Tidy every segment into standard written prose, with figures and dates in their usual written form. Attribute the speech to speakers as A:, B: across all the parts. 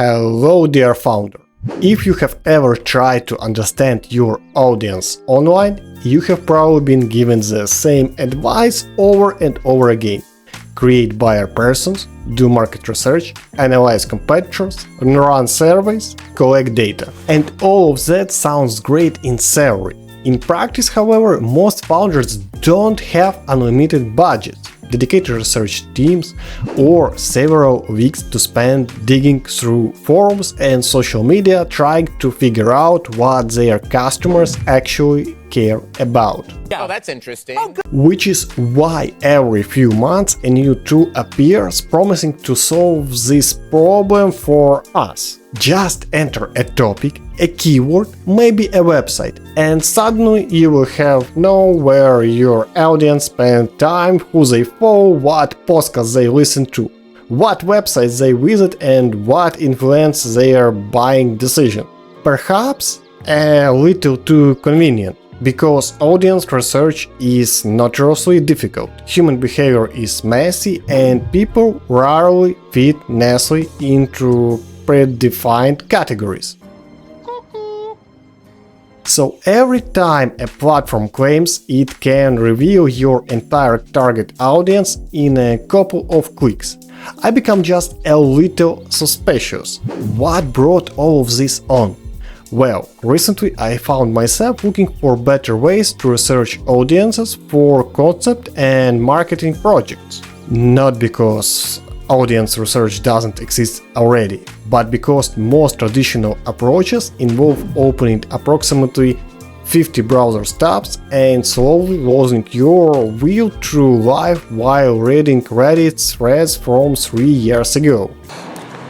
A: Hello, dear founder. If you have ever tried to understand your audience online, you have probably been given the same advice over and over again. Create buyer personas, do market research, analyze competitors, run surveys, collect data. And all of that sounds great in theory. In practice, however, most founders don't have unlimited budgets, dedicated research teams, or several weeks to spend digging through forums and social media trying to figure out what their customers actually care about.
B: Oh, that's interesting.
A: Which is why every few months a new tool appears promising to solve this problem for us. Just enter a topic, a keyword, maybe a website, and suddenly you will know where your audience spend time, who they follow, what podcasts they listen to, what websites they visit, and what influence their buying decision. Perhaps a little too convenient, because audience research is notoriously difficult. Human behavior is messy, and people rarely fit nicely into predefined categories. So every time a platform claims it can reveal your entire target audience in a couple of clicks, I become just a little suspicious. What brought all of this on? Well, recently I found myself looking for better ways to research audiences for concept and marketing projects. Not because audience research doesn't exist already, but because most traditional approaches involve opening approximately 50 browser tabs and slowly losing your will through life while reading Reddit threads from 3 years ago.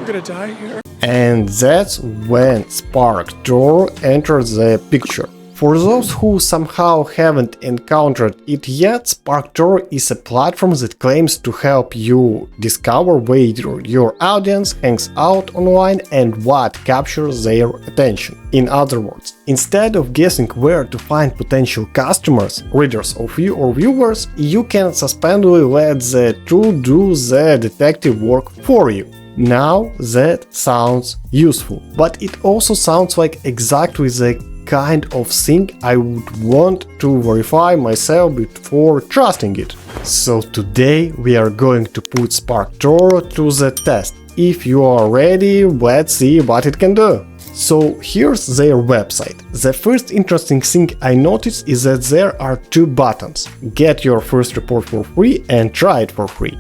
B: We're gonna die here.
A: And that's when SparkToro enters the picture. For those who somehow haven't encountered it yet, SparkToro is a platform that claims to help you discover where your audience hangs out online and what captures their attention. In other words, instead of guessing where to find potential customers, readers of you or viewers, you can suspendedly let the tool do the detective work for you. Now that sounds useful, but it also sounds like exactly the kind of thing I would want to verify myself before trusting it. So today we are going to put SparkToro to the test. If you are ready, let's see what it can do. So here's their website. The first interesting thing I noticed is that there are two buttons: get your first report for free and try it for free.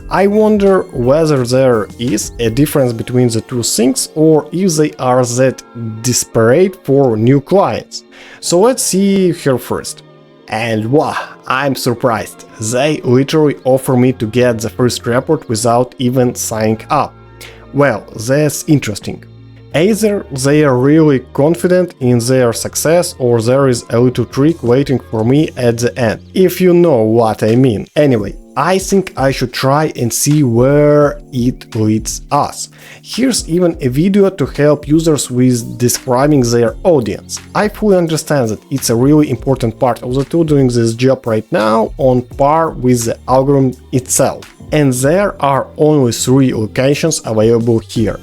A: I wonder whether there is a difference between the two things or if they are that disparate for new clients. So let's see here first. And wow, I'm surprised. They literally offer me to get the first report without even signing up. Well, that's interesting. Either they are really confident in their success or there is a little trick waiting for me at the end, if you know what I mean. Anyway, I think I should try and see where it leads us. Here's even a video to help users with describing their audience. I fully understand that it's a really important part of the tool doing this job right now, on par with the algorithm itself. And there are only 3 locations available here.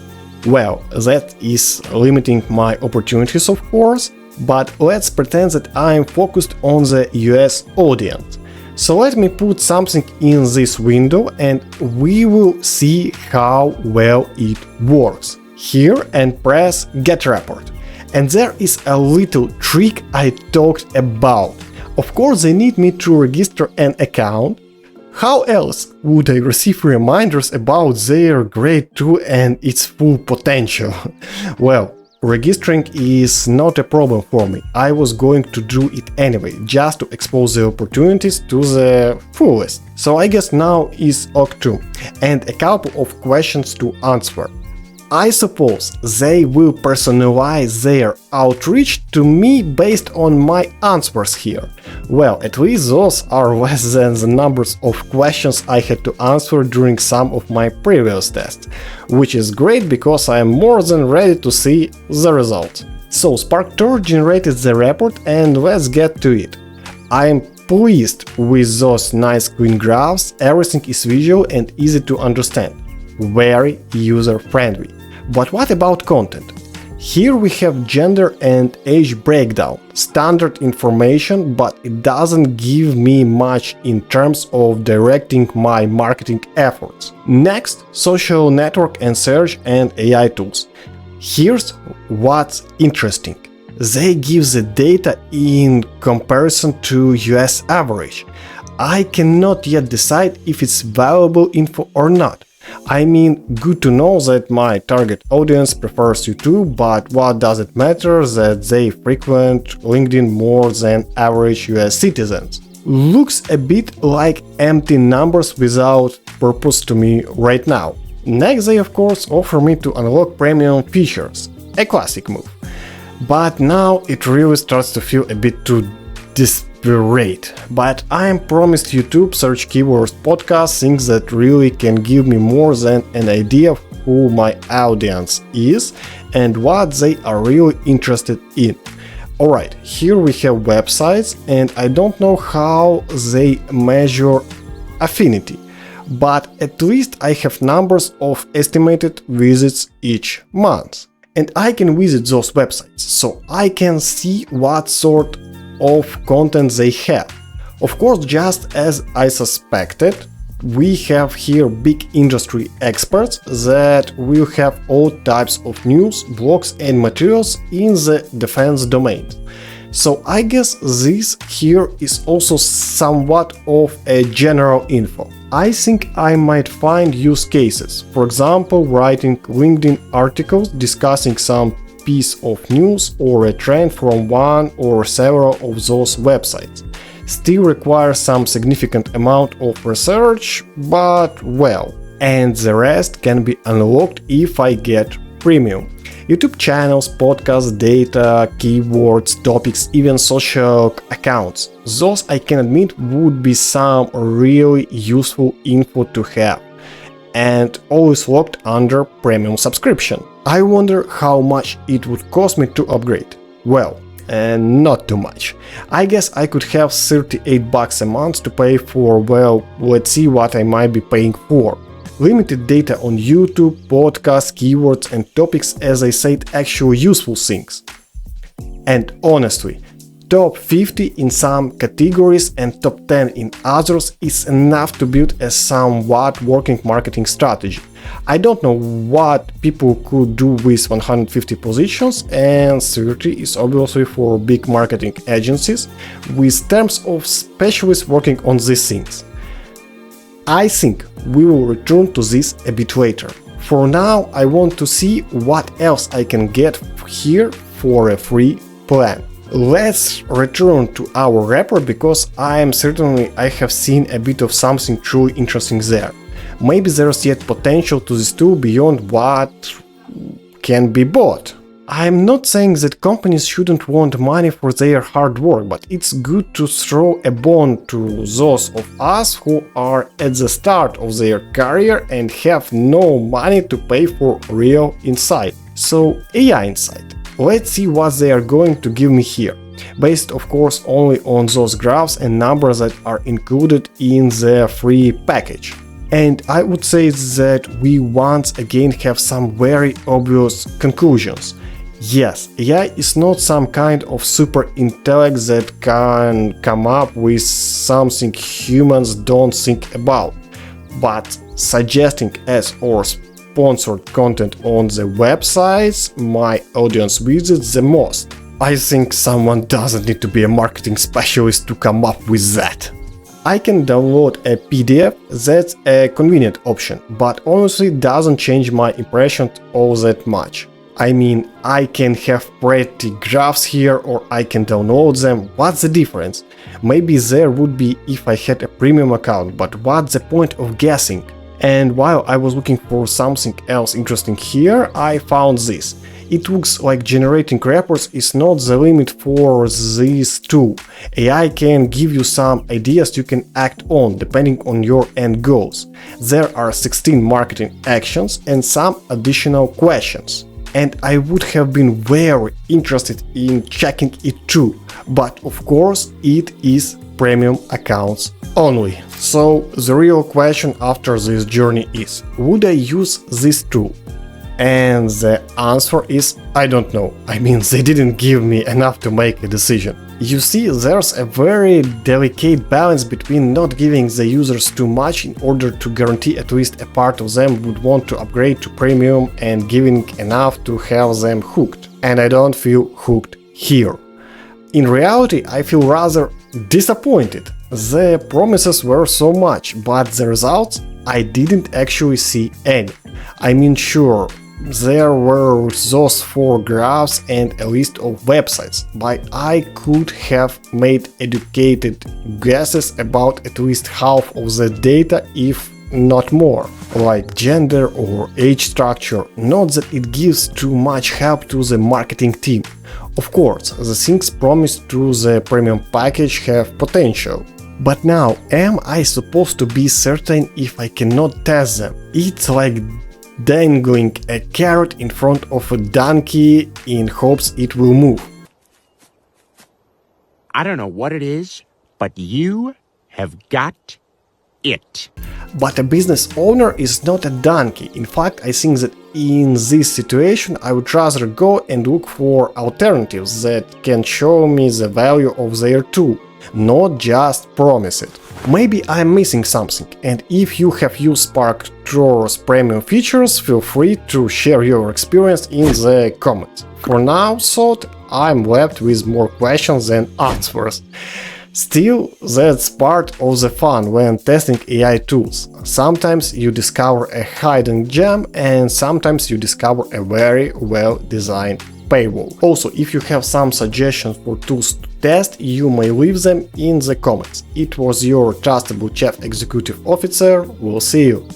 A: Well, that is limiting my opportunities, of course, but let's pretend that I'm focused on the US audience. So let me put something in this window and we will see how well it works. Here and press Get Report. And there is a little trick I talked about. Of course, they need me to register an account. How else would I receive reminders about their great tool and its full potential? Well, registering is not a problem for me. I was going to do it anyway, just to expose the opportunities to the fullest. So I guess now is OK too. And a couple of questions to answer. I suppose they will personalize their outreach to me based on my answers here. Well, at least those are less than the numbers of questions I had to answer during some of my previous tests, which is great because I am more than ready to see the result. So SparkToro generated the report and let's get to it. I am pleased with those nice clean graphs, everything is visual and easy to understand. Very user-friendly. But what about content? Here we have gender and age breakdown, standard information, but it doesn't give me much in terms of directing my marketing efforts. Next, social network and search and AI tools. Here's what's interesting. They give the data in comparison to US average. I cannot yet decide if it's valuable info or not. I mean, good to know that my target audience prefers YouTube, but what does it matter that they frequent LinkedIn more than average US citizens? Looks a bit like empty numbers without purpose to me right now. Next, they of course offer me to unlock premium features, a classic move. But now it really starts to feel a bit too desperate. But I am promised YouTube, search keywords, podcasts, things that really can give me more than an idea of who my audience is and what they are really interested in. Alright, here we have websites, and I don't know how they measure affinity, but at least I have numbers of estimated visits each month. And I can visit those websites, so I can see what sort of content they have. Of course, just as I suspected, we have here big industry experts that will have all types of news, blogs and materials in the defense domain. So I guess this here is also somewhat of a general info. I think I might find use cases, for example, writing LinkedIn articles discussing some piece of news or a trend from one or several of those websites. Still requires some significant amount of research, but well, and the rest can be unlocked if I get premium. YouTube channels, podcasts, data, keywords, topics, even social accounts. Those, I can admit, would be some really useful info to have, and always locked under premium subscription. I wonder how much it would cost me to upgrade. Well, not too much. I guess I could have $38 a month to pay for, well, let's see what I might be paying for. Limited data on YouTube, podcasts, keywords and topics, as I said, actually useful things. And honestly, top 50 in some categories and top 10 in others is enough to build a somewhat working marketing strategy. I don't know what people could do with 150 positions, and 30 is obviously for big marketing agencies with terms of specialists working on these things. I think we will return to this a bit later. For now, I want to see what else I can get here for a free plan. Let's return to our wrapper, because I have seen a bit of something truly interesting there. Maybe there's yet potential to this tool beyond what can be bought. I'm not saying that companies shouldn't want money for their hard work, but it's good to throw a bone to those of us who are at the start of their career and have no money to pay for real insight. So, AI insight. Let's see what they are going to give me here, based of course only on those graphs and numbers that are included in the free package. And I would say that we once again have some very obvious conclusions. Yes, AI is not some kind of super intellect that can come up with something humans don't think about, but suggesting ads or sponsored content on the websites my audience visits the most. I think someone doesn't need to be a marketing specialist to come up with that. I can download a PDF, that's a convenient option, but honestly doesn't change my impression all that much. I mean, I can have pretty graphs here, or I can download them. What's the difference? Maybe there would be if I had a premium account, but what's the point of guessing? And while I was looking for something else interesting here, I found this. It looks like generating wrappers is not the limit for this tool. AI can give you some ideas you can act on depending on your end goals. There are 16 marketing actions and some additional questions. And I would have been very interested in checking it too, but of course it is premium accounts only. So the real question after this journey is, would I use this tool? And the answer is I don't know. I mean, they didn't give me enough to make a decision. You see, there's a very delicate balance between not giving the users too much in order to guarantee at least a part of them would want to upgrade to premium and giving enough to have them hooked. And I don't feel hooked here. In reality, I feel rather disappointed. The promises were so much, but the results I didn't actually see any. I mean, sure, there were those 4 graphs and a list of websites, but I could have made educated guesses about at least half of the data, if not more, like gender or age structure. Not that it gives too much help to the marketing team. Of course, the things promised through the premium package have potential. But now, am I supposed to be certain if I cannot test them? It's like dangling a carrot in front of a donkey in hopes it will move.
C: I don't know what it is, but you have got it.
A: But a business owner is not a donkey. In fact, I think that in this situation I would rather go and look for alternatives that can show me the value of their tool, not just promise it. Maybe I'm missing something, and if you have used SparkToro's premium features, feel free to share your experience in the comments. For now, thought I'm left with more questions than answers. Still, that's part of the fun when testing AI tools. Sometimes you discover a hidden gem, and sometimes you discover a very well-designed paywall. Also, if you have some suggestions for tools to test, you may leave them in the comments. It was your trustable Chief Executive Officer. We'll see you.